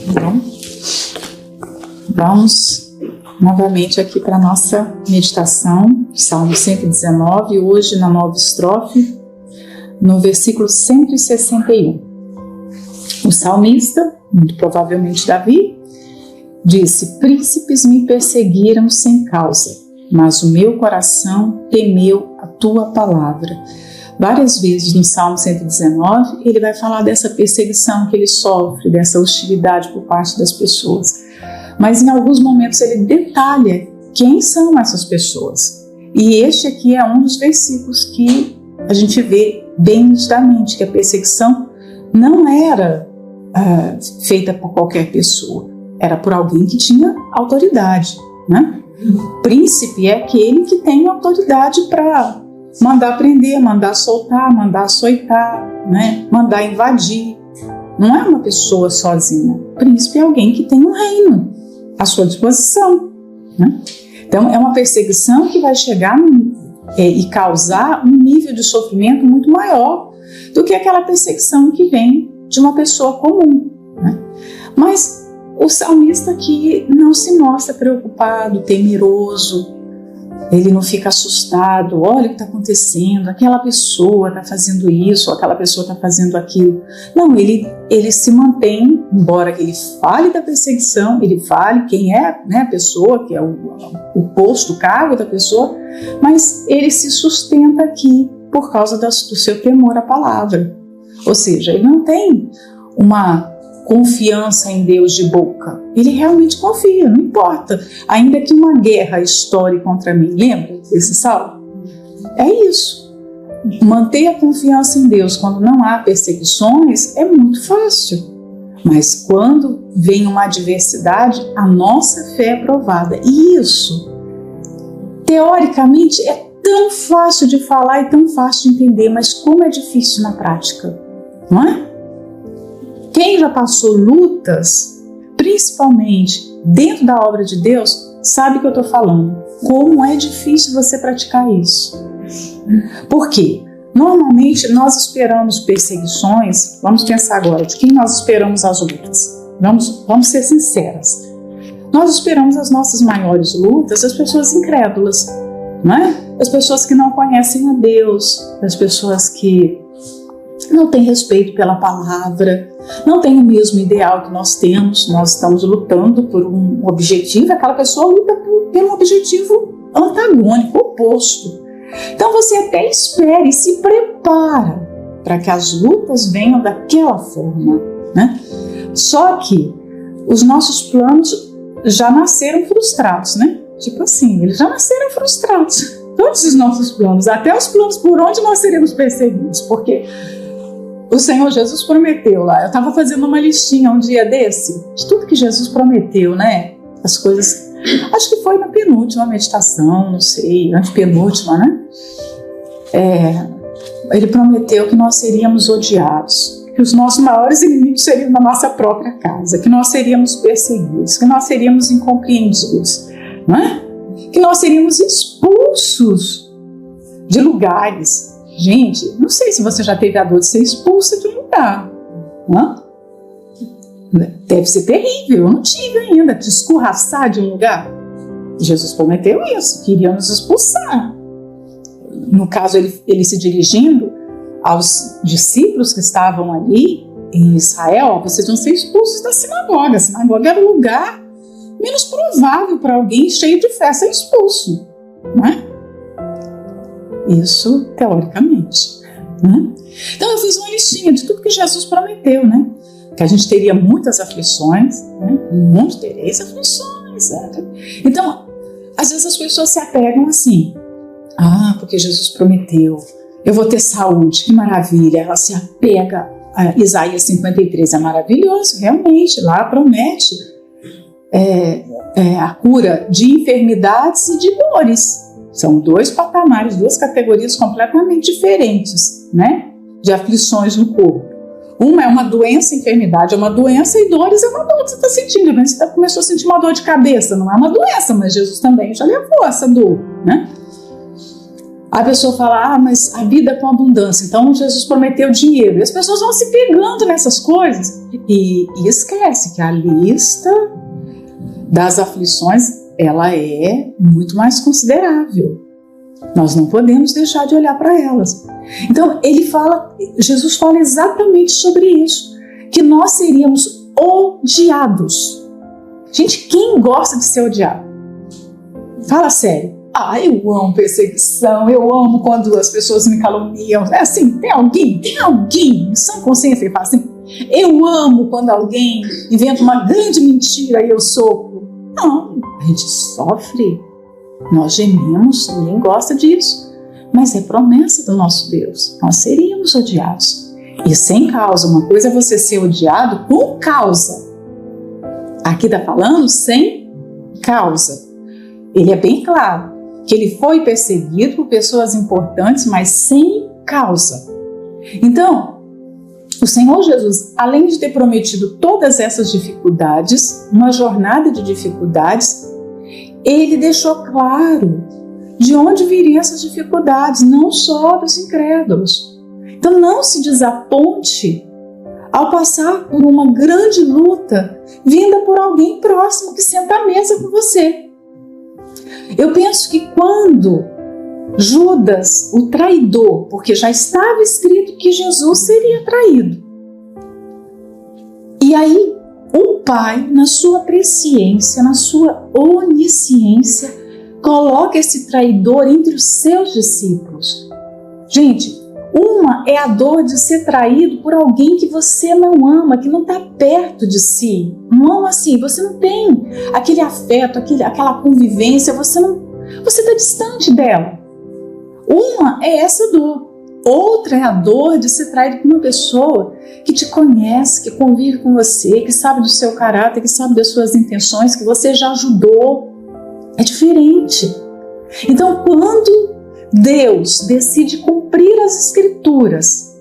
Então, vamos novamente aqui para a nossa meditação, Salmo 119, hoje na nova estrofe, no versículo 161. O salmista, muito provavelmente Davi, disse: príncipes me perseguiram sem causa, mas o meu coração temeu a tua palavra. Várias vezes no Salmo 119 ele vai falar dessa perseguição que ele sofre, dessa hostilidade por parte das pessoas. Mas em alguns momentos ele detalha quem são essas pessoas. E este aqui é um dos versículos que a gente vê bem nitidamente que a perseguição não era feita por qualquer pessoa, era por alguém que tinha autoridade, né? O príncipe é aquele que tem autoridade para mandar prender, mandar soltar, mandar açoitar, né? Mandar invadir. Não é uma pessoa sozinha. O príncipe é alguém que tem um reino à sua disposição, né? Então é uma perseguição que vai chegar e causar um nível de sofrimento muito maior do que aquela perseguição que vem de uma pessoa comum, né? Mas o salmista aqui não se mostra preocupado, temeroso, ele não fica assustado, olha o que está acontecendo, aquela pessoa está fazendo isso, aquela pessoa está fazendo aquilo. Não, ele se mantém, embora ele fale da perseguição, ele fale quem é, né, a pessoa, que é o posto, o cargo da pessoa, mas ele se sustenta aqui por causa do seu temor à palavra. Ou seja, ele não tem uma confiança em Deus de boca. Ele realmente confia, não importa. Ainda que uma guerra estoure contra mim, lembra desse salmo? É isso. Manter a confiança em Deus quando não há perseguições é muito fácil. Mas quando vem uma adversidade, a nossa fé é provada. E isso, teoricamente, é tão fácil de falar e tão fácil de entender, mas como é difícil na prática, não é? Quem já passou lutas, principalmente dentro da obra de Deus, sabe o que eu estou falando. Como é difícil você praticar isso. Por quê? Normalmente nós esperamos perseguições, vamos pensar agora, de quem nós esperamos as lutas? Vamos ser sinceras. Nós esperamos as nossas maiores lutas das pessoas incrédulas, não é? Das pessoas que não conhecem a Deus, das pessoas que não têm respeito pela palavra, não tem o mesmo ideal que nós temos, nós estamos lutando por um objetivo, aquela pessoa luta por um objetivo antagônico, oposto. Então você até espera e se prepara para que as lutas venham daquela forma, né? Só que os nossos planos já nasceram frustrados, né? Tipo assim, eles já nasceram frustrados. Todos os nossos planos, até os planos por onde nós seremos perseguidos, porque o Senhor Jesus prometeu lá, eu estava fazendo uma listinha um dia desse, de tudo que Jesus prometeu, né? As coisas, acho que foi na penúltima meditação, não sei, antepenúltima, né? Ele prometeu que nós seríamos odiados, que os nossos maiores inimigos seriam na nossa própria casa, que nós seríamos perseguidos, que nós seríamos incompreendidos, não é? Que nós seríamos expulsos de lugares. Gente, não sei se você já teve a dor de ser expulsa de um lugar. Não? Deve ser terrível, eu não tive ainda. De escorraçar de um lugar. Jesus prometeu isso, que iria nos expulsar. No caso, ele se dirigindo aos discípulos que estavam ali em Israel, vocês vão ser expulsos da sinagoga. A sinagoga era o lugar menos provável para alguém cheio de fé ser expulso. Não é? Isso teoricamente, né? Então eu fiz uma listinha de tudo que Jesus prometeu, né? Que a gente teria muitas aflições, né? Muitos tereis aflições, né? Então, às vezes as pessoas se apegam assim: ah, porque Jesus prometeu, eu vou ter saúde, que maravilha. Ela se apega a Isaías 53, é maravilhoso, realmente, lá promete a cura de enfermidades e de dores. São dois patamares, duas categorias completamente diferentes, né, de aflições no corpo. Uma é uma doença, enfermidade é uma doença, e dores é uma dor que você está sentindo. Você começou a sentir uma dor de cabeça, não é uma doença, mas Jesus também já levou essa dor, né? A pessoa fala, mas a vida é com abundância, então Jesus prometeu dinheiro. E as pessoas vão se pegando nessas coisas E esquece que a lista das aflições, ela é muito mais considerável. Nós não podemos deixar de olhar para elas. Então, Jesus fala exatamente sobre isso, que nós seríamos odiados. Gente, quem gosta de ser odiado? Fala sério. Eu amo perseguição, eu amo quando as pessoas me caluniam. É assim, tem alguém, em sã consciência que fala assim, eu amo quando alguém inventa uma grande mentira e eu sofro. Não, a gente sofre, nós gememos, ninguém gosta disso. Mas é promessa do nosso Deus, nós seríamos odiados. E sem causa, uma coisa é você ser odiado com causa. Aqui está falando sem causa. Ele é bem claro que ele foi perseguido por pessoas importantes, mas sem causa. Então, o Senhor Jesus, além de ter prometido todas essas dificuldades, uma jornada de dificuldades, ele deixou claro de onde viriam essas dificuldades, não só dos incrédulos. Então, não se desaponte ao passar por uma grande luta vinda por alguém próximo que senta à mesa com você. Eu penso que quando Judas, o traidor, porque já estava escrito que Jesus seria traído, e aí o Pai, na sua presciência, na sua onisciência, coloca esse traidor entre os seus discípulos. Gente, uma é a dor de ser traído por alguém que você não ama, que não está perto de si. Não assim, você não tem aquele afeto, aquela convivência, você está distante dela. Uma é essa dor. Outra é a dor de ser traído por uma pessoa que te conhece, que convive com você, que sabe do seu caráter, que sabe das suas intenções, que você já ajudou. É diferente. Então, quando Deus decide cumprir as Escrituras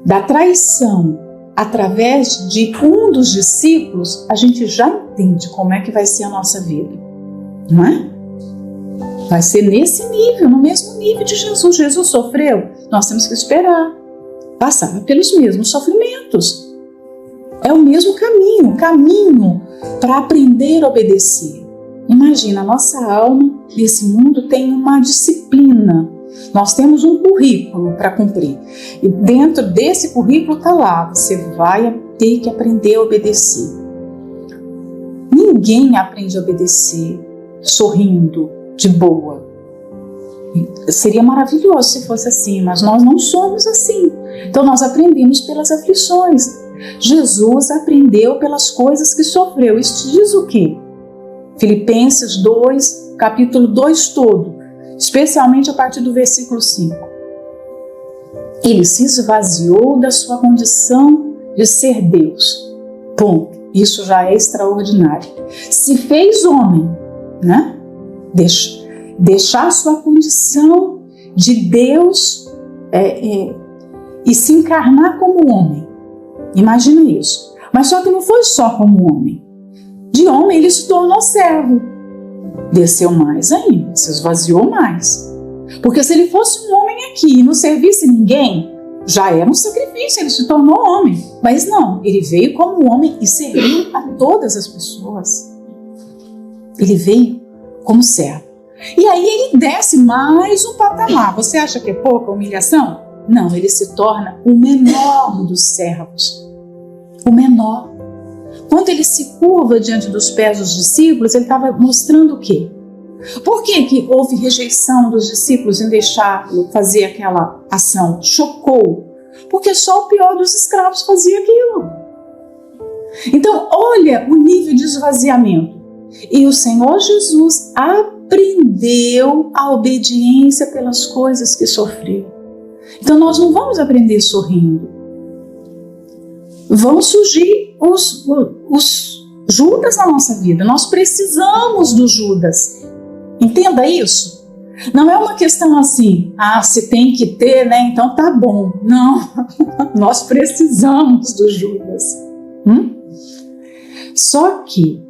da traição através de um dos discípulos, a gente já entende como é que vai ser a nossa vida, não é? Vai ser nesse nível, no mesmo nível de Jesus. Jesus sofreu, nós temos que esperar passar pelos mesmos sofrimentos. É o mesmo caminho para aprender a obedecer. Imagina, a nossa alma nesse mundo tem uma disciplina. Nós temos um currículo para cumprir. E dentro desse currículo está lá, você vai ter que aprender a obedecer. Ninguém aprende a obedecer sorrindo, de boa. Seria maravilhoso se fosse assim, mas nós não somos assim. Então nós aprendemos pelas aflições. Jesus aprendeu pelas coisas que sofreu. Isso diz o quê? Filipenses 2, capítulo 2 todo, especialmente a partir do versículo 5. Ele se esvaziou da sua condição de ser Deus. Ponto. Isso já é extraordinário. Se fez homem, né? Deixar sua condição de Deus e se encarnar como homem. Imagina isso. Mas só que não foi só como homem. De homem ele se tornou servo. Desceu mais ainda, se esvaziou mais. Porque se ele fosse um homem aqui e não servisse ninguém, já era um sacrifício, ele se tornou homem. Mas não, ele veio como homem e serviu a todas as pessoas. Ele veio como servo. E aí ele desce mais um patamar. Você acha que é pouca humilhação? Não, ele se torna o menor dos servos. O menor. Quando ele se curva diante dos pés dos discípulos, ele estava mostrando o quê? Por que houve rejeição dos discípulos em deixá-lo fazer aquela ação? Chocou. Porque só o pior dos escravos fazia aquilo. Então, olha o nível de esvaziamento. E o Senhor Jesus aprendeu a obediência pelas coisas que sofreu. Então nós não vamos aprender sorrindo. Vão surgir os Judas na nossa vida. Nós precisamos do Judas. Entenda isso. Não é uma questão assim, se tem que ter, né? Então tá bom. Não, nós precisamos do Judas. Só que,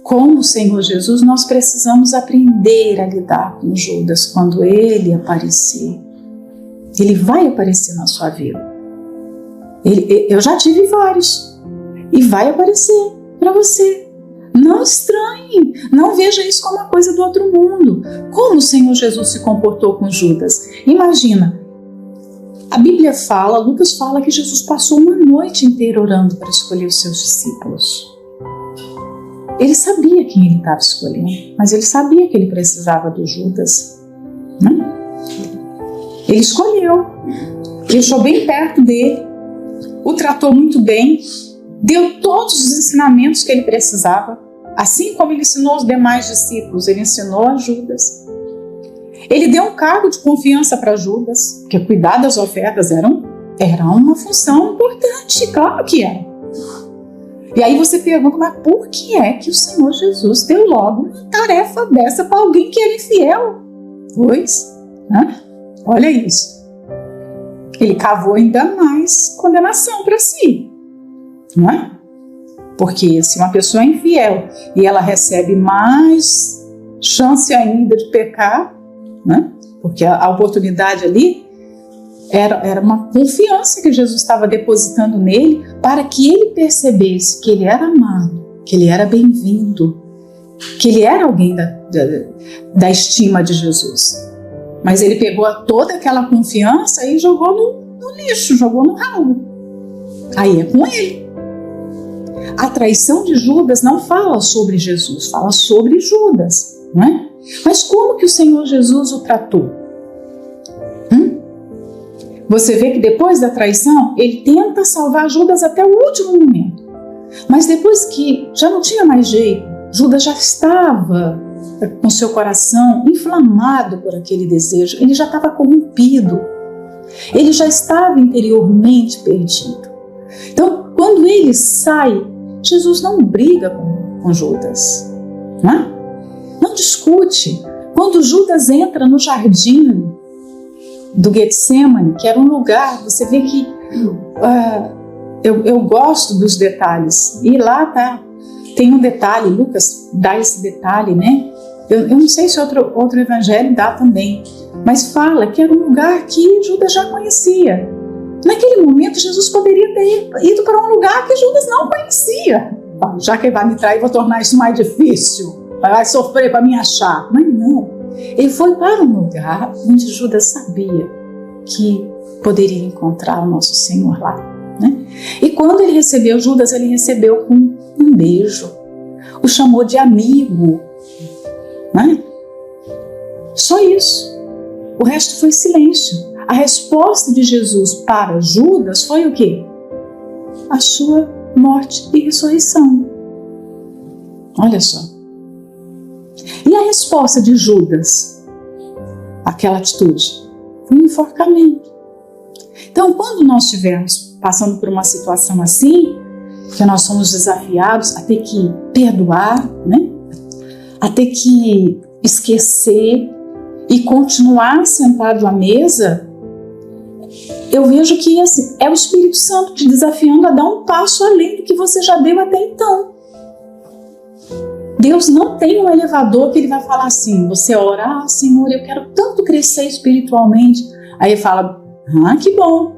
como o Senhor Jesus, nós precisamos aprender a lidar com Judas quando ele aparecer. Ele vai aparecer na sua vida. Eu já tive vários. E vai aparecer para você. Não estranhe, não veja isso como uma coisa do outro mundo. Como o Senhor Jesus se comportou com Judas? Imagina, a Bíblia fala, Lucas fala que Jesus passou uma noite inteira orando para escolher os seus discípulos. Ele sabia quem ele estava escolhendo, mas ele sabia que ele precisava do Judas. Né? Ele escolheu, deixou bem perto dele, o tratou muito bem, deu todos os ensinamentos que ele precisava, assim como ele ensinou os demais discípulos, ele ensinou a Judas. Ele deu um cargo de confiança para Judas, porque cuidar das ofertas era uma função importante, claro que era. E aí você pergunta, mas por que é que o Senhor Jesus deu logo uma tarefa dessa para alguém que era infiel? Pois, né? Olha isso. Ele cavou ainda mais condenação para si, não é? Porque se uma pessoa é infiel e ela recebe mais chance ainda de pecar, né? Porque a oportunidade ali era uma confiança que Jesus estava depositando nele para que ele percebesse que ele era amado, que ele era bem-vindo, que ele era alguém da estima de Jesus. Mas ele pegou toda aquela confiança e jogou no lixo, jogou no ralo. Aí é com ele. A traição de Judas não fala sobre Jesus, fala sobre Judas, não é? Mas como que o Senhor Jesus o tratou? Você vê que depois da traição, ele tenta salvar Judas até o último momento. Mas depois que já não tinha mais jeito, Judas já estava com seu coração inflamado por aquele desejo, ele já estava corrompido, ele já estava interiormente perdido. Então, quando ele sai, Jesus não briga com Judas, não discute. Quando Judas entra no jardim do Getsemane, que era um lugar, você vê que eu gosto dos detalhes, e lá tem um detalhe, Lucas dá esse detalhe, né? Eu não sei se outro evangelho dá também, mas fala que era um lugar que Judas já conhecia. Naquele momento, Jesus poderia ter ido para um lugar que Judas não conhecia. Já que ele vai me trair, vou tornar isso mais difícil, vai sofrer para me achar. Mas não, ele foi para um lugar onde Judas sabia que poderia encontrar o nosso Senhor lá, né? E quando ele recebeu Judas, ele recebeu com um beijo, o chamou de amigo, né? Só isso, o resto foi silêncio. A resposta de Jesus para Judas foi o quê? A sua morte e ressurreição. Olha só. E a resposta de Judas àquela atitude? Foi um enforcamento. Então, quando nós estivermos passando por uma situação assim, que nós somos desafiados a ter que perdoar, né? A ter que esquecer e continuar sentado à mesa, eu vejo que assim, é o Espírito Santo te desafiando a dar um passo além do que você já deu até então. Deus não tem um elevador que ele vai falar assim, você ora, Senhor, eu quero tanto crescer espiritualmente. Aí ele fala, que bom,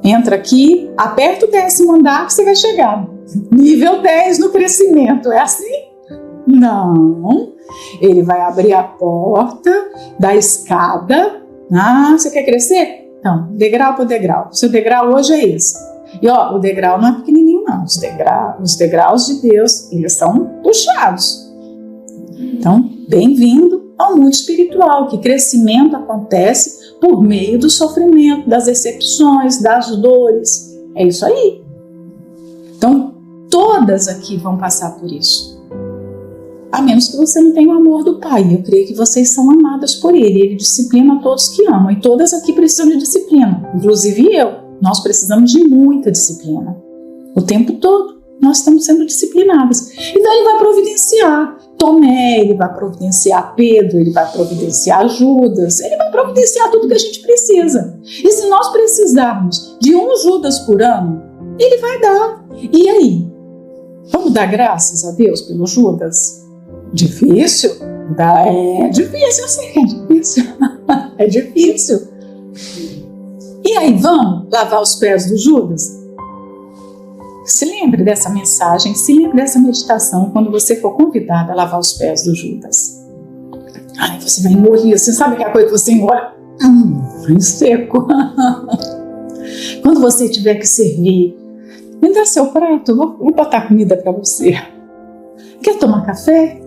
entra aqui, aperta o 10º andar que você vai chegar. Nível 10 no crescimento, é assim? Não, ele vai abrir a porta da escada. Você quer crescer? Então, degrau por degrau. O seu degrau hoje é esse. E o degrau não é pequenininho não. Os degraus de Deus, eles são puxados. Então, bem-vindo ao mundo espiritual, que crescimento acontece por meio do sofrimento, das decepções, das dores. É isso aí. Então, todas aqui vão passar por isso. A menos que você não tenha o amor do Pai. Eu creio que vocês são amadas por Ele. Ele disciplina todos que amam. E todas aqui precisam de disciplina. Inclusive eu. Nós precisamos de muita disciplina. O tempo todo nós estamos sendo disciplinadas. Então Ele vai providenciar Tomé, Ele vai providenciar Pedro, Ele vai providenciar Judas. Ele vai providenciar tudo que a gente precisa. E se nós precisarmos de um Judas por ano, Ele vai dar. E aí? Vamos dar graças a Deus pelo Judas? Difícil? É difícil, eu sei que é difícil. É difícil. E aí, vamos lavar os pés do Judas? Se lembre dessa mensagem, se lembre dessa meditação quando você for convidada a lavar os pés do Judas. Ai, você vai engolir, você sabe aquela coisa que você engole? Em seco. Quando você tiver que servir, me dá seu prato, vou botar comida para você. Quer tomar café?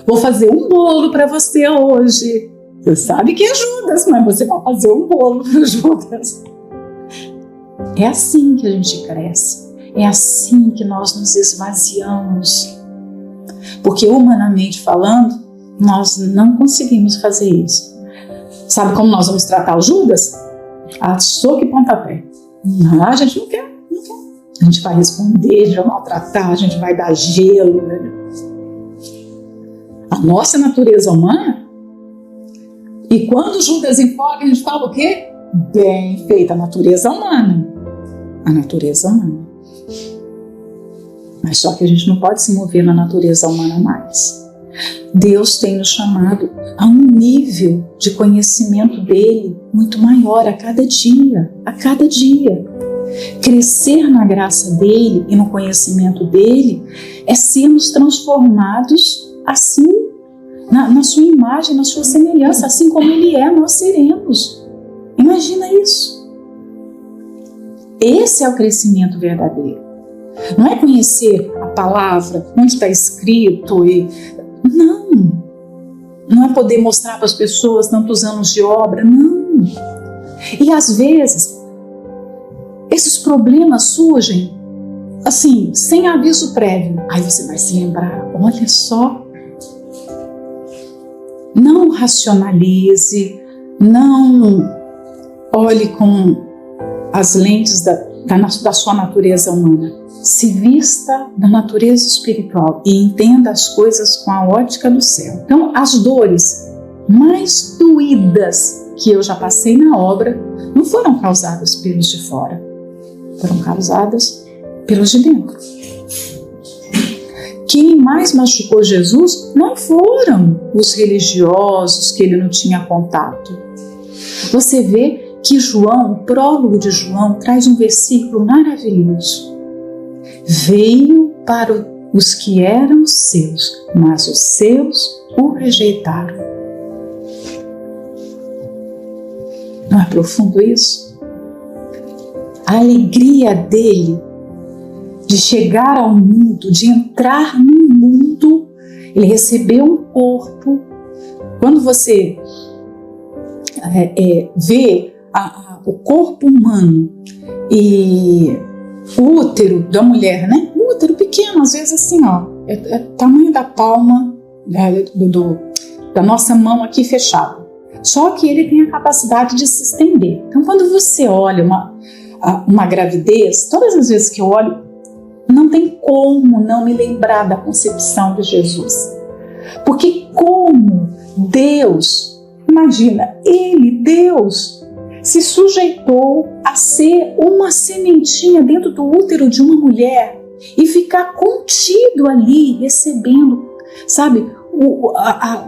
Vou fazer um bolo para você hoje. Você sabe que é Judas, mas você vai fazer um bolo para Judas. É assim que a gente cresce. É assim que nós nos esvaziamos. Porque humanamente falando, nós não conseguimos fazer isso. Sabe como nós vamos tratar o Judas? A soco e pontapé. Não, a gente não quer. A gente vai responder, a gente vai maltratar, a gente vai dar gelo. Né? A nossa natureza humana. E quando Judas empolga, a gente fala o quê? Bem feita, a natureza humana. A natureza humana. Mas só que a gente não pode se mover na natureza humana mais. Deus tem nos chamado a um nível de conhecimento dele muito maior a cada dia, a cada dia. Crescer na graça dele e no conhecimento dele é sermos transformados assim, na sua imagem, na sua semelhança, assim como ele é, nós seremos. Imagina isso. Esse é o crescimento verdadeiro. Não é conhecer a palavra, onde está escrito e... Não é poder mostrar para as pessoas tantos anos de obra, não. E às vezes, esses problemas surgem, assim, sem aviso prévio. Aí você vai se lembrar, olha só. Não racionalize, não olhe com as lentes da sua natureza humana. Se vista da natureza espiritual e entenda as coisas com a ótica do céu. Então, as dores mais doídas que eu já passei na obra não foram causadas pelos de fora, foram causadas pelos de dentro. Quem mais machucou Jesus não foram os religiosos que ele não tinha contato. Você vê que João, o prólogo de João, traz um versículo maravilhoso. Veio para os que eram seus, mas os seus o rejeitaram. Não é profundo isso? A alegria dele de chegar ao mundo, de entrar no mundo, ele recebeu um corpo. Quando você vê o corpo humano e o útero da mulher, né? O útero pequeno, às vezes assim, ó, é tamanho da palma, né, da nossa mão aqui fechada. Só que ele tem a capacidade de se estender. Então, quando você olha uma gravidez, todas as vezes que eu olho, não tem como não me lembrar da concepção de Jesus. Porque como Deus, imagina, Deus, se sujeitou a ser uma sementinha dentro do útero de uma mulher e ficar contido ali, recebendo, sabe,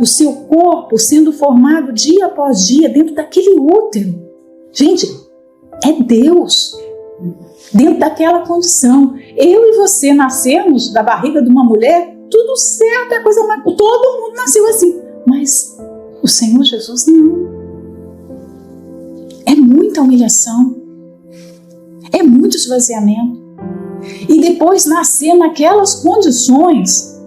o seu corpo sendo formado dia após dia dentro daquele útero. Gente, é Deus dentro daquela condição. Eu e você nascemos da barriga de uma mulher, tudo certo, é coisa mais... Todo mundo nasceu assim, mas o Senhor Jesus não. É muita humilhação, é muito esvaziamento. E depois nascer naquelas condições,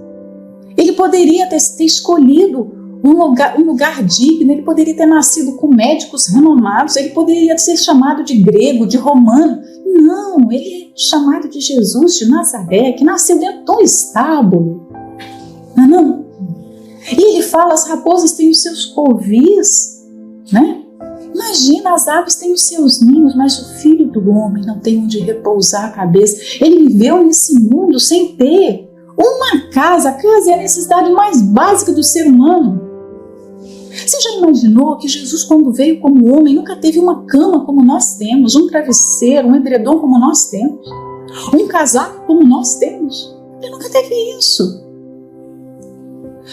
ele poderia ter escolhido um lugar digno, ele poderia ter nascido com médicos renomados, ele poderia ser chamado de grego, de romano. Não, ele é chamado de Jesus de Nazaré, que nasceu dentro de um estábulo. Não. E ele fala, as raposas têm os seus covis, né? Imagina, as aves têm os seus ninhos, mas o filho do homem não tem onde repousar a cabeça. Ele viveu nesse mundo sem ter uma casa. A casa é a necessidade mais básica do ser humano. Você já imaginou que Jesus, quando veio como homem, nunca teve uma cama como nós temos, um travesseiro, um edredom como nós temos, um casaco como nós temos? Ele nunca teve isso.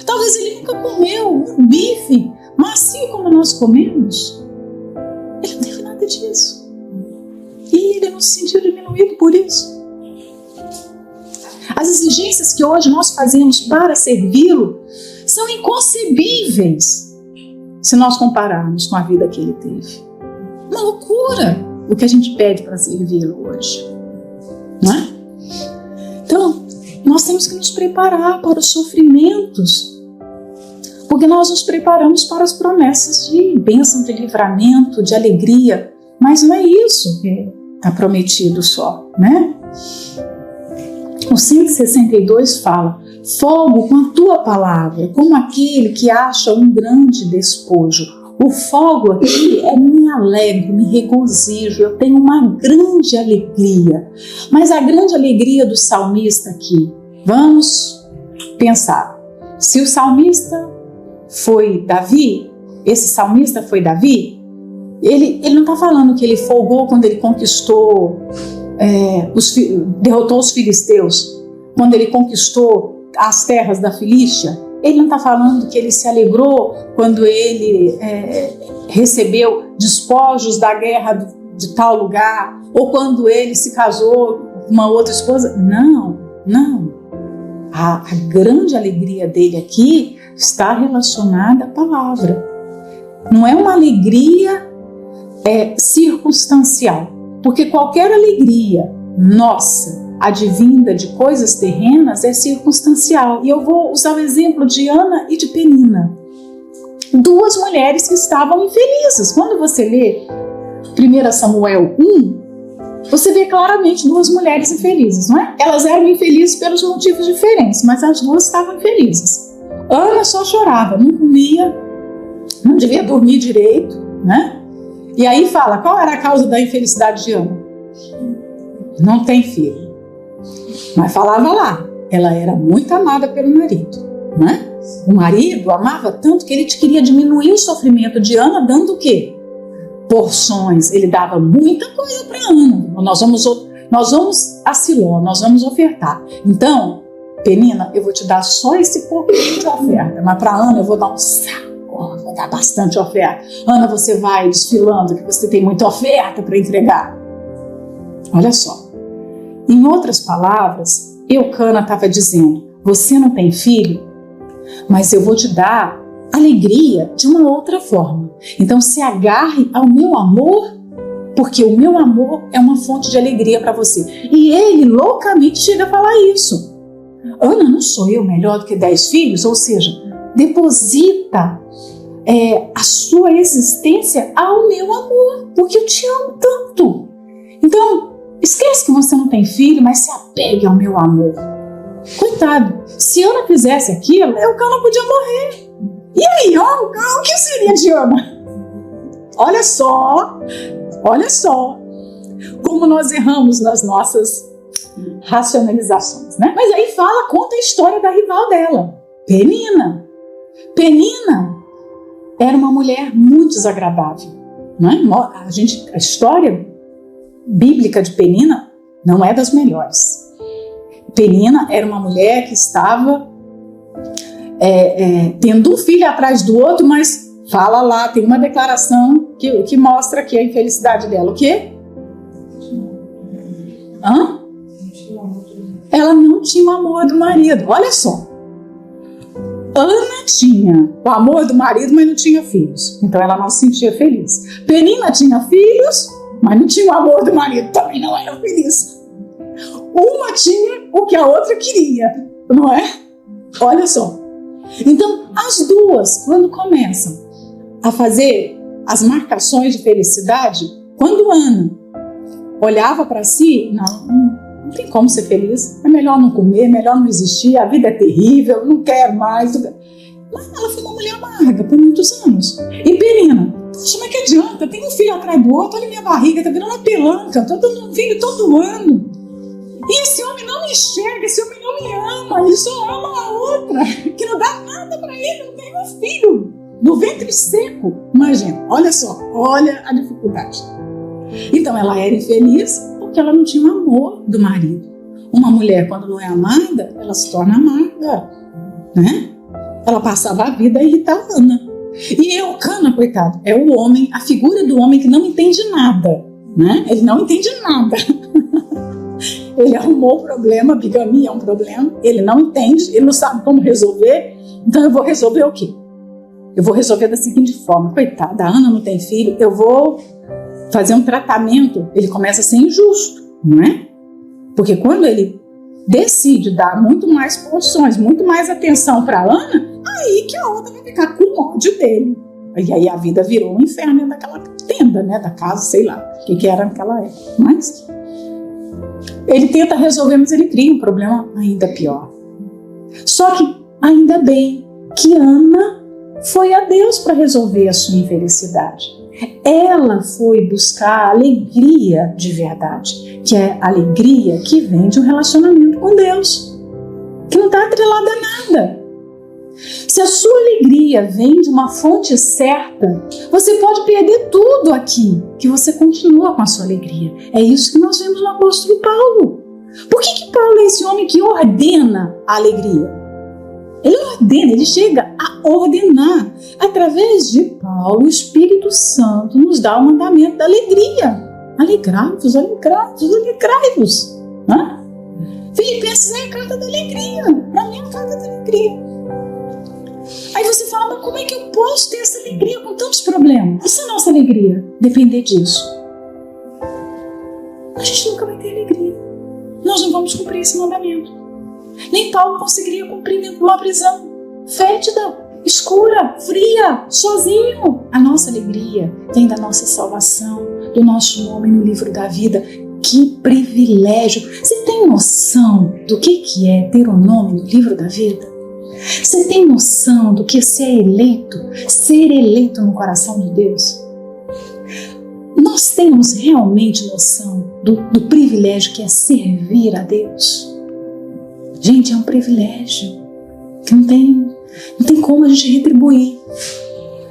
Talvez ele nunca comeu um bife macio como nós comemos. Ele não teve nada disso. ele não se sentiu diminuído por isso. As exigências que hoje nós fazemos para servi-lo são inconcebíveis se nós compararmos com a vida que ele teve. Uma loucura o que a gente pede para servi-lo hoje, não é? Então, nós temos que nos preparar para os sofrimentos, porque nós nos preparamos para as promessas de bênção, de livramento, de alegria, mas não é isso que está prometido só, né? O 162 fala: fogo com a tua palavra, como aquele que acha um grande despojo. O fogo aqui me alegro, me regozijo, eu tenho uma grande alegria. Mas a grande alegria do salmista aqui, vamos pensar, se o salmista foi Davi, esse salmista foi Davi, ele não está falando que ele folgou quando ele conquistou, derrotou os filisteus, quando ele conquistou as terras da Filístia. Ele não está falando que ele se alegrou quando ele recebeu despojos da guerra de tal lugar, ou quando ele se casou com uma outra esposa. Não. A grande alegria dele aqui está relacionada à palavra. Não é uma alegria circunstancial, porque qualquer alegria nossa, advinda de coisas terrenas, é circunstancial. E eu vou usar o exemplo de Ana e de Penina, duas mulheres que estavam infelizes. Quando você lê 1 Samuel 1, você vê claramente duas mulheres infelizes, não é? Elas eram infelizes pelos motivos diferentes, mas as duas estavam infelizes. Ana só chorava, não comia, não devia dormir direito, né? E aí fala, qual era a causa da infelicidade de Ana? Não tem filho. Mas falava lá, ela era muito amada pelo marido, né? O marido amava tanto que ele queria diminuir o sofrimento de Ana, dando o quê? Porções. Ele dava muita coisa para Ana. Nós vamos a Siló, nós vamos ofertar. Então, Penina, eu vou te dar só esse pouquinho de oferta, mas para Ana eu vou dar um saco, vou dar bastante oferta. Ana, você vai desfilando, que você tem muita oferta para entregar. Olha só. Em outras palavras, Eucana estava dizendo, você não tem filho, mas eu vou te dar alegria de uma outra forma. Então se agarre ao meu amor, porque o meu amor é uma fonte de alegria para você. E ele loucamente chega a falar isso. Ana, não sou eu melhor do que 10 filhos? Ou seja, deposita a sua existência ao meu amor, porque eu te amo tanto. Então, esquece que você não tem filho, mas se apegue ao meu amor. Coitado, se Ana fizesse aquilo, Eucana podia morrer. E aí, o que seria de Ana? Olha só como nós erramos nas nossas racionalizações, né? Mas aí conta a história da rival dela, Penina. Penina era uma mulher muito desagradável, não é? A história bíblica de Penina não é das melhores. Penina era uma mulher que estava tendo um filho atrás do outro, mas fala lá, tem uma declaração que mostra aqui a infelicidade dela. O quê? Ela não tinha o amor do marido. Olha só. Ana tinha o amor do marido, mas não tinha filhos. Então ela não se sentia feliz. Penina tinha filhos, mas não tinha o amor do marido, também não era feliz. Uma tinha o que a outra queria, não é? Olha só. Então, as duas, quando começam a fazer as marcações de felicidade, quando Ana olhava para si, não tem como ser feliz, é melhor não comer, é melhor não existir, a vida é terrível, não quero mais. Mas ela foi uma mulher amarga por muitos anos. E Penina, poxa, mas que adianta? Tem um filho atrás do outro, olha minha barriga, tá virando uma pelanca, tô dando um filho todo ano. E esse homem não me enxerga, esse homem não me ama, ele só ama a outra, que não dá nada pra ele, não tem um filho, no ventre seco. Imagina, olha só, olha a dificuldade. Então ela era infeliz porque ela não tinha o amor do marido. Uma mulher, quando não é amada, ela se torna amarga, né? Ela passava a vida a irritar a Ana. E Eucana, coitado, é o homem, a figura do homem que não entende nada. né? Ele não entende nada. Ele arrumou o problema, bigamia é um problema, ele não entende, ele não sabe como resolver, então eu vou resolver o quê? Eu vou resolver da seguinte forma: coitada, a Ana não tem filho, eu vou fazer um tratamento. Ele começa a ser injusto, não é? Porque quando ele decide dar muito mais porções, muito mais atenção para a Ana, aí que a outra vai ficar com ódio dele. E aí a vida virou um inferno dentro daquela tenda, né? Da casa, sei lá, o que era naquela época. Mas ele tenta resolver, mas ele cria um problema ainda pior. Só que ainda bem que Ana foi a Deus para resolver a sua infelicidade. Ela foi buscar a alegria de verdade, que é a alegria que vem de um relacionamento com Deus, que não está atrelada a nada. Se a sua alegria vem de uma fonte certa, você pode perder tudo aqui, que você continua com a sua alegria. É isso que nós vemos no apóstolo Paulo. Por que Paulo é esse homem que ordena a alegria? Ele ordena, ele chega a ordenar. Através de Paulo, o Espírito Santo nos dá o mandamento da alegria. Alegrai-vos, alegrai-vos, alegrai-vos. Filipenses é a carta da alegria. Para mim é a carta da alegria. Aí você fala, mas como é que eu posso ter essa alegria com tantos problemas? E se a nossa alegria depender disso? A gente nunca vai ter alegria. Nós não vamos cumprir esse mandamento. Nem Paulo conseguiria cumprir dentro de uma prisão fétida, escura, fria, sozinho. A nossa alegria vem da nossa salvação, do nosso nome no livro da vida. Que privilégio! Você tem noção do que é ter um nome no livro da vida? Você tem noção do que é ser eleito no coração de Deus? Nós temos realmente noção do privilégio que é servir a Deus? Gente, é um privilégio que não tem como a gente retribuir.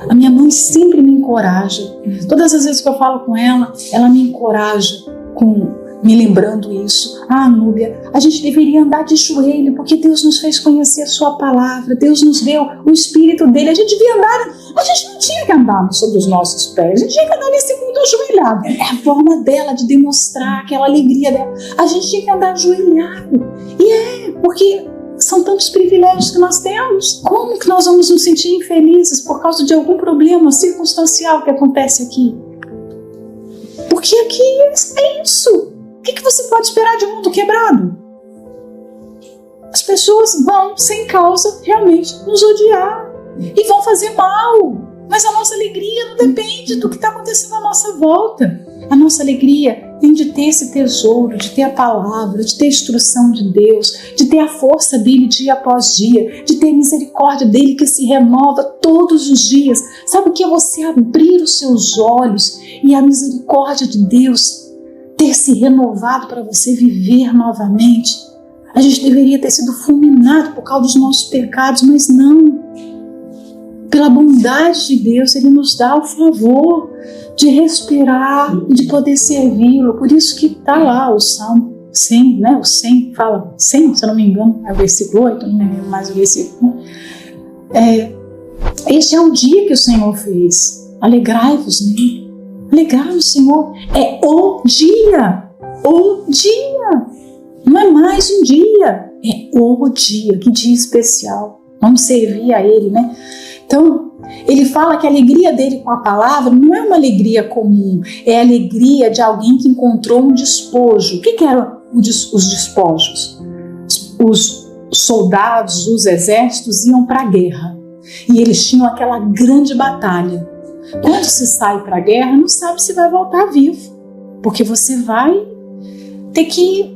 A minha mãe sempre me encoraja. Todas as vezes que eu falo com ela, ela me encoraja me lembrando isso. Núbia, a gente deveria andar de joelho, porque Deus nos fez conhecer a sua palavra, Deus nos deu o Espírito dele, a gente devia andar, a gente não tinha que andar sobre os nossos pés, a gente tinha que andar nesse mundo ajoelhado. É a forma dela de demonstrar aquela alegria dela. A gente tinha que andar ajoelhado. Porque são tantos privilégios que nós temos. Como que nós vamos nos sentir infelizes por causa de algum problema circunstancial que acontece aqui? Porque aqui é isso. O que você pode esperar de um mundo quebrado? As pessoas vão, sem causa, realmente nos odiar e vão fazer mal. Mas a nossa alegria não depende do que está acontecendo à nossa volta. A nossa alegria vem de ter esse tesouro, de ter a palavra, de ter a instrução de Deus, de ter a força dele dia após dia, de ter a misericórdia dele que se renova todos os dias. Sabe o que é você abrir os seus olhos e a misericórdia de Deus ter se renovado para você viver novamente? A gente deveria ter sido fulminado por causa dos nossos pecados, mas não. Pela bondade de Deus, Ele nos dá o favor de respirar e de poder servi-lo. Por isso que está lá o Salmo 100, né? O 100 fala, 100, se eu não me engano, é o versículo 8, não lembro mais o versículo. Este é o dia que o Senhor fez. Alegrai-vos nele. Alegrai no Senhor. É o dia. O dia. Não é mais um dia. É o dia. Que dia especial. Vamos servir a Ele, né? Então, ele fala que a alegria dele com a palavra não é uma alegria comum, é a alegria de alguém que encontrou um despojo. O que eram os despojos? Os soldados, os exércitos iam para a guerra e eles tinham aquela grande batalha. Quando se sai para a guerra, não sabe se vai voltar vivo, porque você vai ter que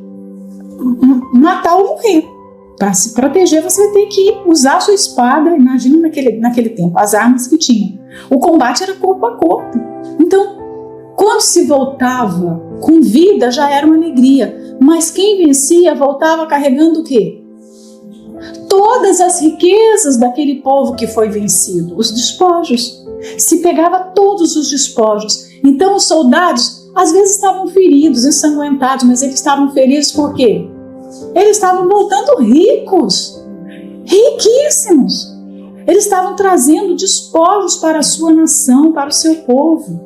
matar ou morrer. Para se proteger, você vai ter que usar a sua espada. Imagina naquele tempo, as armas que tinha. O combate era corpo a corpo. Então, quando se voltava com vida, já era uma alegria. Mas quem vencia, voltava carregando o quê? Todas as riquezas daquele povo que foi vencido. Os despojos. Se pegava todos os despojos. Então, os soldados, às vezes, estavam feridos, ensanguentados, mas eles estavam felizes por quê? Eles estavam voltando ricos, riquíssimos. Eles estavam trazendo despojos para a sua nação, para o seu povo.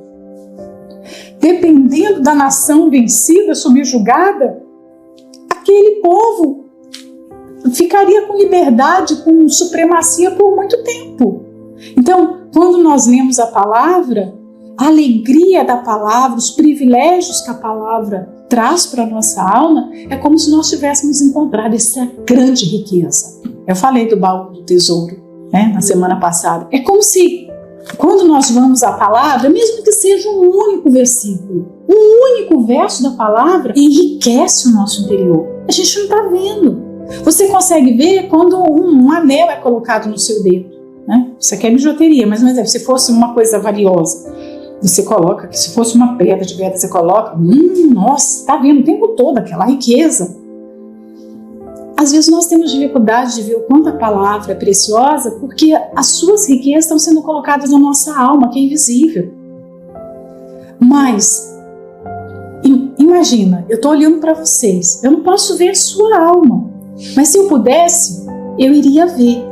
dependendo da nação vencida, subjugada, aquele povo ficaria com liberdade, com supremacia por muito tempo. Então, quando nós lemos a palavra, a alegria da palavra, os privilégios que a palavra traz para a nossa alma, é como se nós tivéssemos encontrado essa grande riqueza. Eu falei do baú do tesouro, né, na semana passada. É como se, quando nós vamos à palavra, mesmo que seja um único versículo, um único verso da palavra, enriquece o nosso interior. A gente não está vendo. Você consegue ver quando um anel é colocado no seu dedo, né? Isso aqui é bijuteria, mas se fosse uma coisa valiosa, você coloca, que se fosse uma pedra de verdade, você coloca, nossa, está vendo o tempo todo aquela riqueza. Às vezes nós temos dificuldade de ver o quanto a palavra é preciosa, porque as suas riquezas estão sendo colocadas na nossa alma, que é invisível. Mas, imagina, eu estou olhando para vocês, eu não posso ver a sua alma, mas se eu pudesse, eu iria ver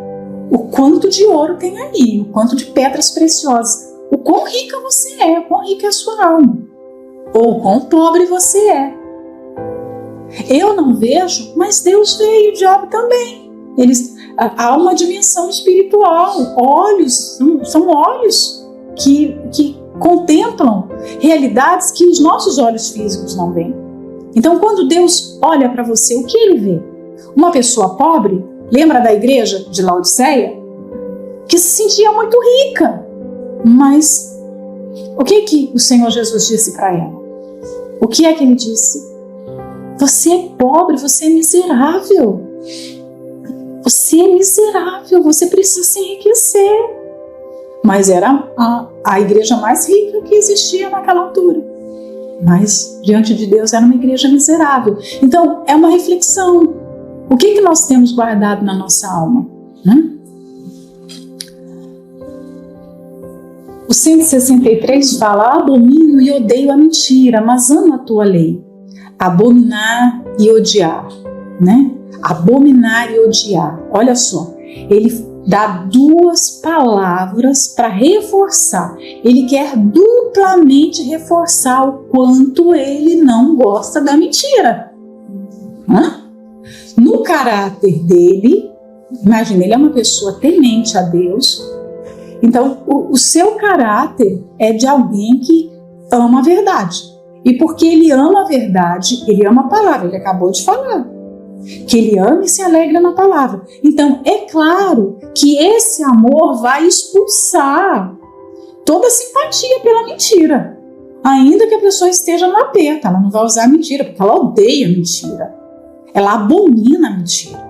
o quanto de ouro tem aí, o quanto de pedras preciosas, o quão rica você é, o quão rica é a sua alma, ou o quão pobre você é. Eu não vejo, mas Deus vê e o diabo também. Há uma dimensão espiritual, olhos, são olhos que contemplam realidades que os nossos olhos físicos não veem. Então, quando Deus olha para você, o que Ele vê? Uma pessoa pobre, lembra da igreja de Laodiceia? Que se sentia muito rica, mas o que o Senhor Jesus disse para ela? O que é que Ele disse? Você é pobre, você é miserável. Você é miserável, você precisa se enriquecer. Mas era a igreja mais rica que existia naquela altura. Mas diante de Deus era uma igreja miserável. Então é uma reflexão. O que nós temos guardado na nossa alma? O 163 fala: abomino e odeio a mentira, mas amo a tua lei. Abominar e odiar, né? Abominar e odiar. Olha só, ele dá duas palavras para reforçar. Ele quer duplamente reforçar o quanto ele não gosta da mentira. No caráter dele, imagina, ele é uma pessoa temente a Deus. Então, o seu caráter é de alguém que ama a verdade. E porque ele ama a verdade, ele ama a palavra, ele acabou de falar. Que ele ama e se alegra na palavra. Então, é claro que esse amor vai expulsar toda simpatia pela mentira. Ainda que a pessoa esteja no aperto, ela não vai usar a mentira, porque ela odeia a mentira. Ela abomina a mentira.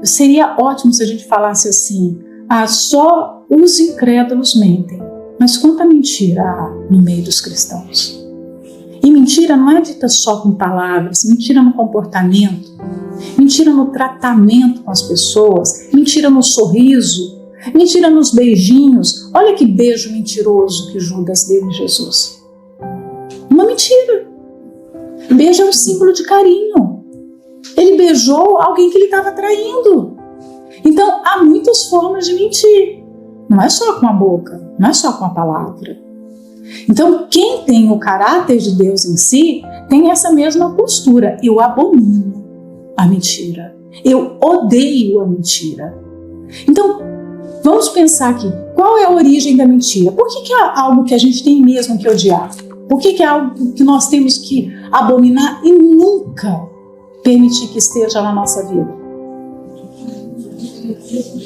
Seria ótimo se a gente falasse assim: só os incrédulos mentem. Mas quanta mentira há no meio dos cristãos? E mentira não é dita só com palavras, mentira no comportamento, mentira no tratamento com as pessoas, mentira no sorriso, mentira nos beijinhos. Olha que beijo mentiroso que Judas deu em Jesus. Uma mentira. Beijo é um símbolo de carinho. Ele beijou alguém que ele estava traindo. Então há muitas formas de mentir. Não é só com a boca, não é só com a palavra. Então, quem tem o caráter de Deus em si, tem essa mesma postura. Eu abomino a mentira. Eu odeio a mentira. Então, vamos pensar aqui. Qual é a origem da mentira? Por que é algo que a gente tem mesmo que odiar? Por que é algo que nós temos que abominar e nunca permitir que esteja na nossa vida?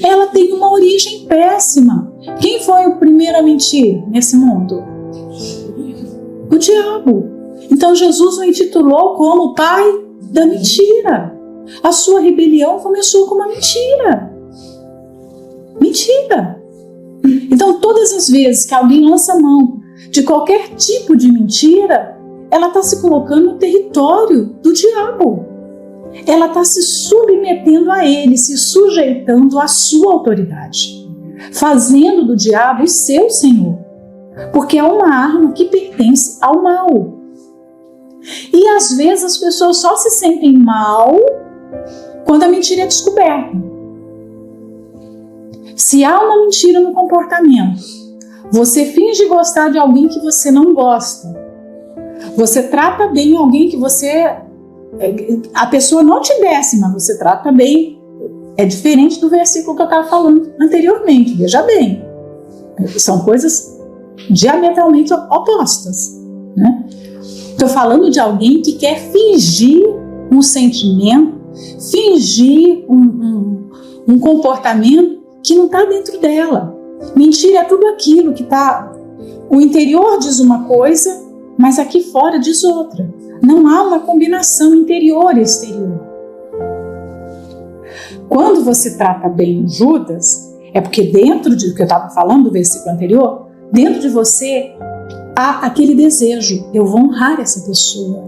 Ela tem uma origem péssima. Quem foi o primeiro a mentir nesse mundo? O diabo. Então Jesus o intitulou como o pai da mentira. A sua rebelião começou com uma mentira. Mentira. Então todas as vezes que alguém lança mão de qualquer tipo de mentira, ela está se colocando no território do diabo. Ela está se submetendo a ele, se sujeitando à sua autoridade, fazendo do diabo o seu senhor, porque é uma arma que pertence ao mal. E às vezes as pessoas só se sentem mal quando a mentira é descoberta. Se há uma mentira no comportamento, Você finge gostar de alguém que você não gosta. Você trata bem alguém que a pessoa não te desce, mas você trata bem. É diferente do versículo que eu estava falando anteriormente. Veja bem. São coisas diametralmente opostas, né? Estou falando de alguém que quer fingir um sentimento, fingir um comportamento que não está dentro dela. Mentira é tudo aquilo que está... O interior diz uma coisa, mas aqui fora diz outra. Não há uma combinação interior e exterior. Quando você trata bem Judas, é porque dentro do que eu estava falando, do versículo anterior, dentro de você há aquele desejo: eu vou honrar essa pessoa,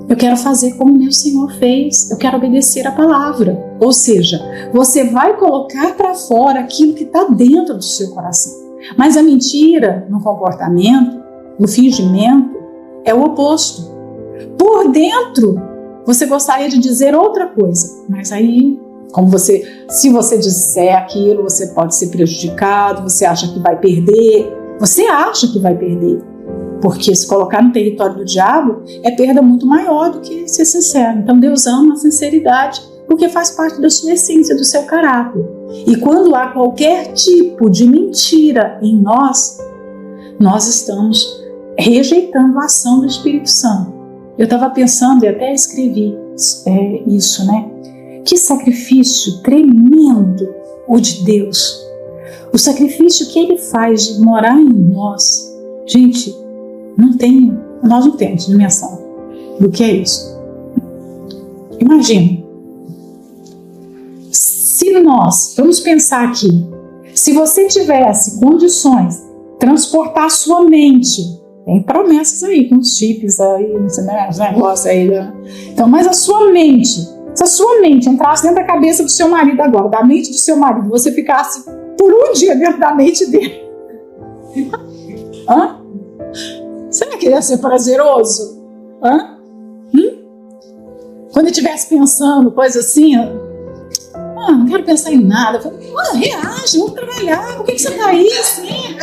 eu quero fazer como meu Senhor fez, eu quero obedecer a palavra. Ou seja, você vai colocar para fora aquilo que está dentro do seu coração. Mas a mentira no comportamento, no fingimento, é o oposto. Por dentro, você gostaria de dizer outra coisa, mas aí, se você disser aquilo, você pode ser prejudicado, você acha que vai perder, porque se colocar no território do diabo é perda muito maior do que ser sincero. Então Deus ama a sinceridade, porque faz parte da sua essência, do seu caráter. E quando há qualquer tipo de mentira em nós estamos rejeitando a ação do Espírito Santo. Eu estava pensando e até escrevi isso, né? Que sacrifício tremendo o de Deus. O sacrifício que Ele faz de morar em nós. Gente, nós não temos dimensão do que é isso. Imagina, se nós, vamos pensar aqui, se você tivesse condições de transportar sua mente, tem promessas aí, com os chips aí, os negócios aí, né? Então, mas se a sua mente entrasse dentro da cabeça do seu marido agora, da mente do seu marido, você ficasse por um dia dentro da mente dele, será que ia ser prazeroso? Quando ele estivesse pensando coisa assim, não quero pensar em nada. Reage, vamos trabalhar. Por que você está aí assim?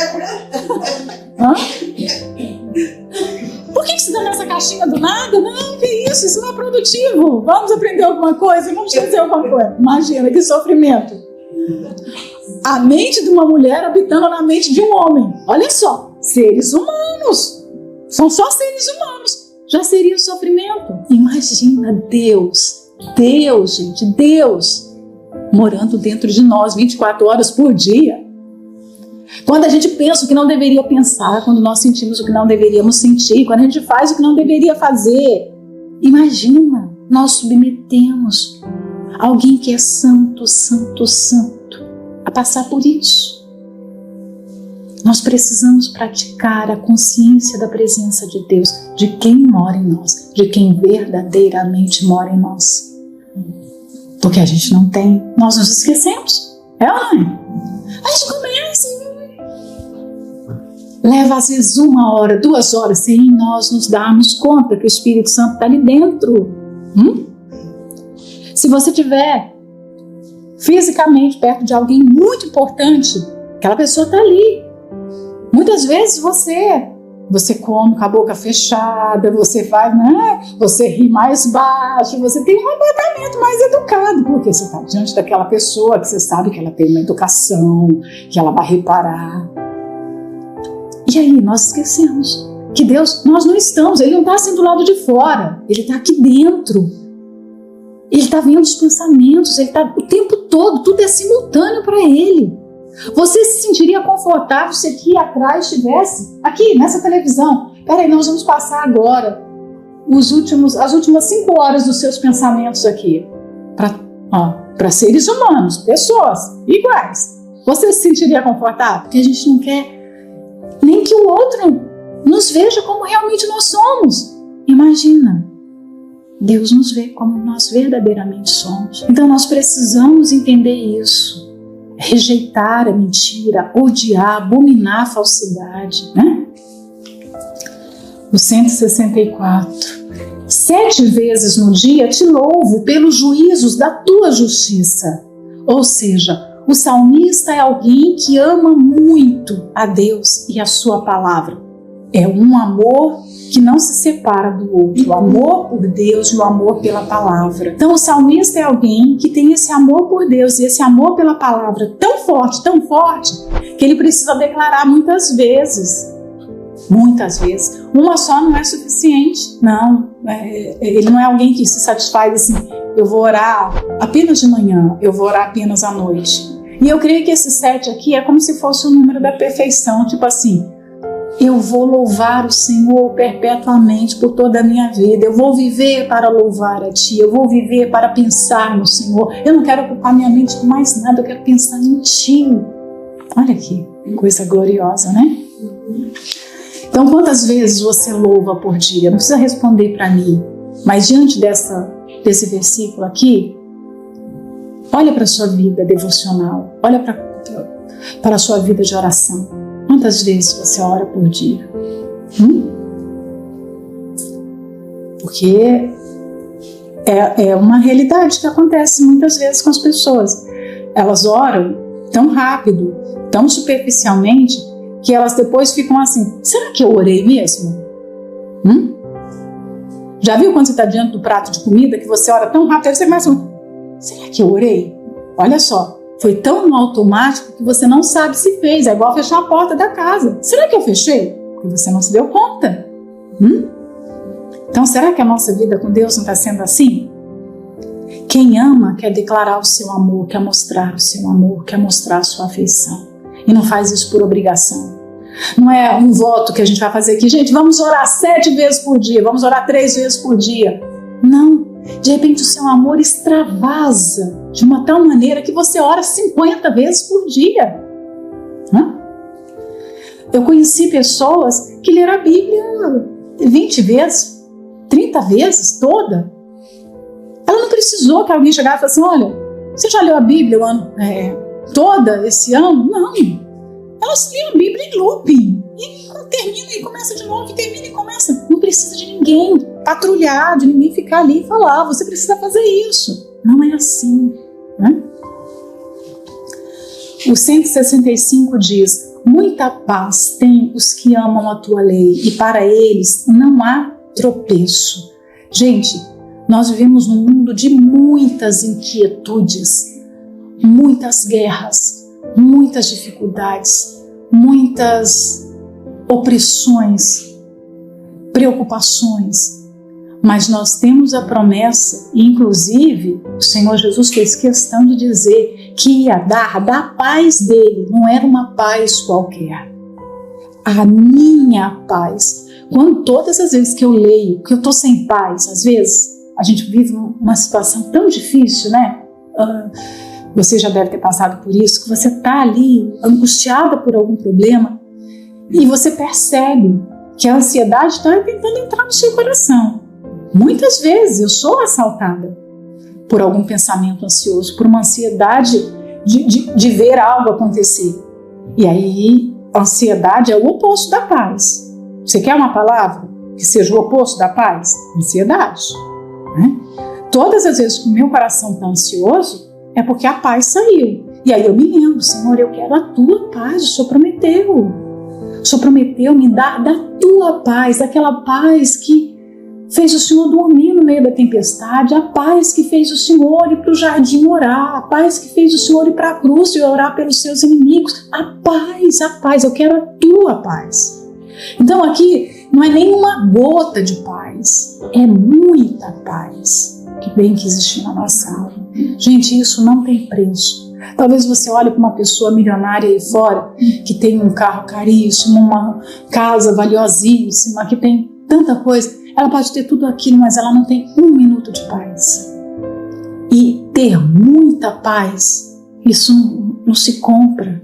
Por que você está nessa caixinha do nada? Não, que isso não é produtivo. Vamos aprender alguma coisa, vamos fazer alguma coisa. Imagina que sofrimento. A mente de uma mulher habitando na mente de um homem. Olha só, seres humanos. São só seres humanos. Já seria sofrimento. Imagina Deus, gente, Deus morando dentro de nós 24 horas por dia. Quando a gente pensa o que não deveria pensar, quando nós sentimos o que não deveríamos sentir, quando a gente faz o que não deveria fazer, imagina, nós submetemos alguém que é santo, santo, santo, a passar por isso. Nós precisamos praticar a consciência da presença de Deus, de quem mora em nós, de quem verdadeiramente mora em nós. Porque a gente não tem, nós nos esquecemos. É ou não é? A gente começa, leva às vezes 1 hora, 2 horas, sem nós nos darmos conta que o Espírito Santo está ali dentro. Se você estiver fisicamente perto de alguém muito importante, aquela pessoa está ali. Muitas vezes você come com a boca fechada, você vai, né? Você ri mais baixo, você tem um comportamento mais educado, porque você está diante daquela pessoa que você sabe que ela tem uma educação, que ela vai reparar. E aí nós esquecemos que Deus, nós não estamos, Ele não está assim do lado de fora, Ele está aqui dentro. Ele está vendo os pensamentos, Ele está o tempo todo, tudo é simultâneo para Ele. Você se sentiria confortável se aqui atrás estivesse, aqui nessa televisão? Peraí, nós vamos passar agora as últimas 5 horas dos seus pensamentos aqui para seres humanos, pessoas iguais. Você se sentiria confortável? Porque a gente não quer nem que o outro nos veja como realmente nós somos. Imagina, Deus nos vê como nós verdadeiramente somos. Então nós precisamos entender isso. Rejeitar a mentira, odiar, abominar a falsidade, né? O 164. 7 vezes no dia te louvo pelos juízos da tua justiça. Ou seja, O salmista é alguém que ama muito a Deus e a sua palavra. É um amor que não se separa do outro, o amor por Deus e o amor pela palavra. Então o salmista é alguém que tem esse amor por Deus e esse amor pela palavra tão forte, que ele precisa declarar muitas vezes. Muitas vezes. Uma só não é suficiente. Não, ele não é alguém que se satisfaz assim, eu vou orar apenas de manhã, eu vou orar apenas à noite. E eu creio que esse 7 aqui é como se fosse o número da perfeição, tipo assim, eu vou louvar o Senhor perpetuamente por toda a minha vida, eu vou viver para louvar a Ti, eu vou viver para pensar no Senhor, eu não quero ocupar minha mente com mais nada, eu quero pensar em Ti. Olha que coisa gloriosa, né? Então, quantas vezes você louva por dia? Não precisa responder para mim, mas diante desse versículo aqui, olha para a sua vida devocional, olha para a sua vida de oração. Quantas vezes você ora por dia? Porque é uma realidade que acontece muitas vezes com as pessoas. Elas oram tão rápido, tão superficialmente, que elas depois ficam assim, será que eu orei mesmo? Já viu quando você está diante do prato de comida, que você ora tão rápido, aí você começa a será que eu orei? Olha só, foi tão no automático que você não sabe se fez, é igual fechar a porta da casa. Será que eu fechei? Porque você não se deu conta. Então será que a nossa vida com Deus não está sendo assim? Quem ama quer declarar o seu amor, quer mostrar o seu amor, quer mostrar a sua afeição. E não faz isso por obrigação. Não é um voto que a gente vai fazer aqui, gente, vamos orar 7 vezes por dia, vamos orar 3 vezes por dia. Não, de repente o seu amor extravasa de uma tal maneira que você ora 50 vezes por dia. Eu conheci pessoas que leram a Bíblia 20 vezes, 30 vezes, toda. Ela não precisou que alguém chegasse e falasse assim, olha, você já leu a Bíblia o ano toda esse ano? Não. Elas liam a Bíblia em looping. E termina e começa de novo, e termina e começa. Não precisa de ninguém patrulhar, de ninguém ficar ali e falar, você precisa fazer isso. Não é assim. O 165 diz, muita paz tem os que amam a tua lei, e para eles não há tropeço. Gente, nós vivemos num mundo de muitas inquietudes, muitas guerras, muitas dificuldades, muitas opressões, preocupações, mas nós temos a promessa, e inclusive o Senhor Jesus fez questão de dizer que ia dar da paz dele, não era uma paz qualquer, a minha paz. Quando todas as vezes que eu leio, que eu estou sem paz, às vezes a gente vive uma situação tão difícil, né? Você já deve ter passado por isso, que você está ali angustiada por algum problema e você percebe que a ansiedade está tentando entrar no seu coração. Muitas vezes eu sou assaltada por algum pensamento ansioso, por uma ansiedade de ver algo acontecer. E aí, a ansiedade é o oposto da paz. Você quer uma palavra que seja o oposto da paz? Ansiedade. Né? Todas as vezes que o meu coração está ansioso, é porque a paz saiu. E aí eu me lembro, Senhor, eu quero a tua paz, o Senhor prometeu. O Senhor prometeu me dar da tua paz, aquela paz que fez o Senhor dormir no meio da tempestade, a paz que fez o Senhor ir para o jardim orar, a paz que fez o Senhor ir para a cruz e orar pelos seus inimigos. A paz, eu quero a tua paz. Então aqui não é nenhuma gota de paz, é muita paz que tem que existir na nossa alma. Gente, isso não tem preço. Talvez você olhe para uma pessoa milionária aí fora, que tem um carro caríssimo, uma casa valiosíssima, que tem tanta coisa. Ela pode ter tudo aquilo, mas ela não tem um minuto de paz. E ter muita paz, isso não se compra.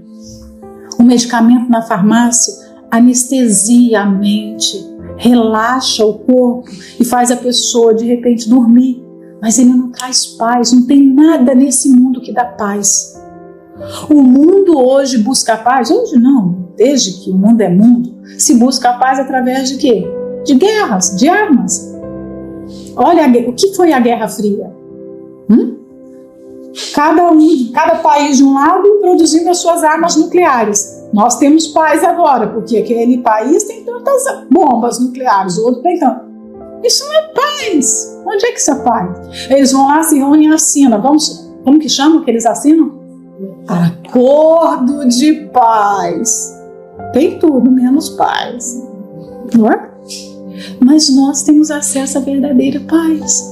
O medicamento na farmácia anestesia a mente, relaxa o corpo e faz a pessoa de repente dormir. Mas ele não traz paz, não tem nada nesse mundo que dá paz. O mundo hoje busca paz, hoje não, desde que o mundo é mundo, se busca a paz através de quê? De guerras, de armas. Olha, o que foi a Guerra Fria? Cada país de um lado produzindo as suas armas nucleares. Nós temos paz agora, porque aquele país tem tantas bombas nucleares, o outro tem tanto. Isso não é paz. Onde é que isso é paz? Eles vão lá, se reúnem e assinam. Como que chamam que eles assinam? Acordo de paz. Tem tudo menos paz. Não é? Mas nós temos acesso à verdadeira paz.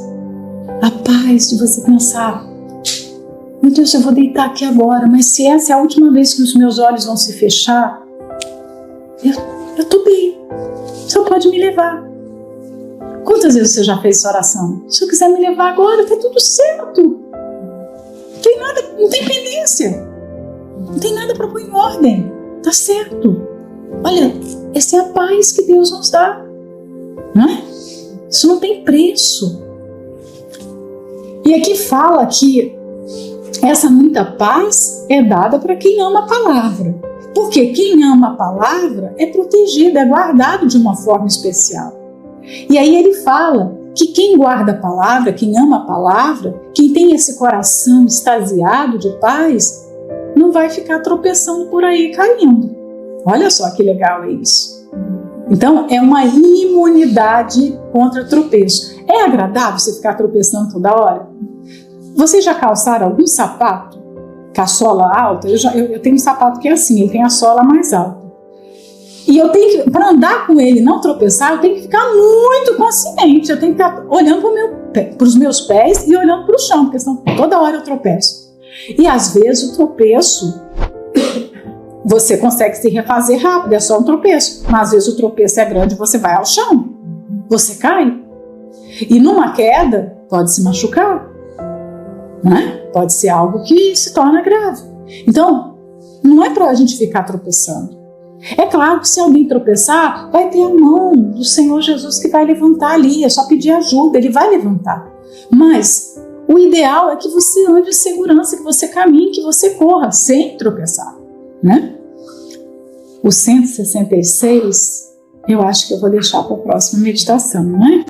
A paz de você pensar: meu Deus, eu vou deitar aqui agora, mas se essa é a última vez que os meus olhos vão se fechar, eu estou bem. O Senhor pode me levar. Quantas vezes você já fez essa oração? Se eu quiser me levar agora, está tudo certo. Não tem nada, não tem pendência. Não tem nada para pôr em ordem. Está certo. Olha, essa é a paz que Deus nos dá. Não é? Isso não tem preço. E aqui fala que essa muita paz é dada para quem ama a palavra. Porque quem ama a palavra é protegido, é guardado de uma forma especial. E aí ele fala que quem guarda a palavra, quem ama a palavra, quem tem esse coração extasiado de paz, não vai ficar tropeçando por aí, caindo. Olha só que legal é isso. Então, é uma imunidade contra tropeço. É agradável você ficar tropeçando toda hora? Vocês já calçaram algum sapato com a sola alta? Eu tenho um sapato que é assim, ele tem a sola mais alta. E eu tenho que, para andar com ele e não tropeçar, eu tenho que ficar muito consciente. Eu tenho que estar olhando para os meus pés e olhando para o chão, porque senão toda hora eu tropeço. E às vezes o tropeço, você consegue se refazer rápido, é só um tropeço. Mas às vezes o tropeço é grande e você vai ao chão. Você cai. E numa queda, pode se machucar. Né? Pode ser algo que se torna grave. Então, não é para a gente ficar tropeçando. É claro que se alguém tropeçar, vai ter a mão do Senhor Jesus que vai levantar ali. É só pedir ajuda, Ele vai levantar. Mas o ideal é que você ande em segurança, que você caminhe, que você corra sem tropeçar. Né? O 166, eu acho que eu vou deixar para a próxima meditação, não é?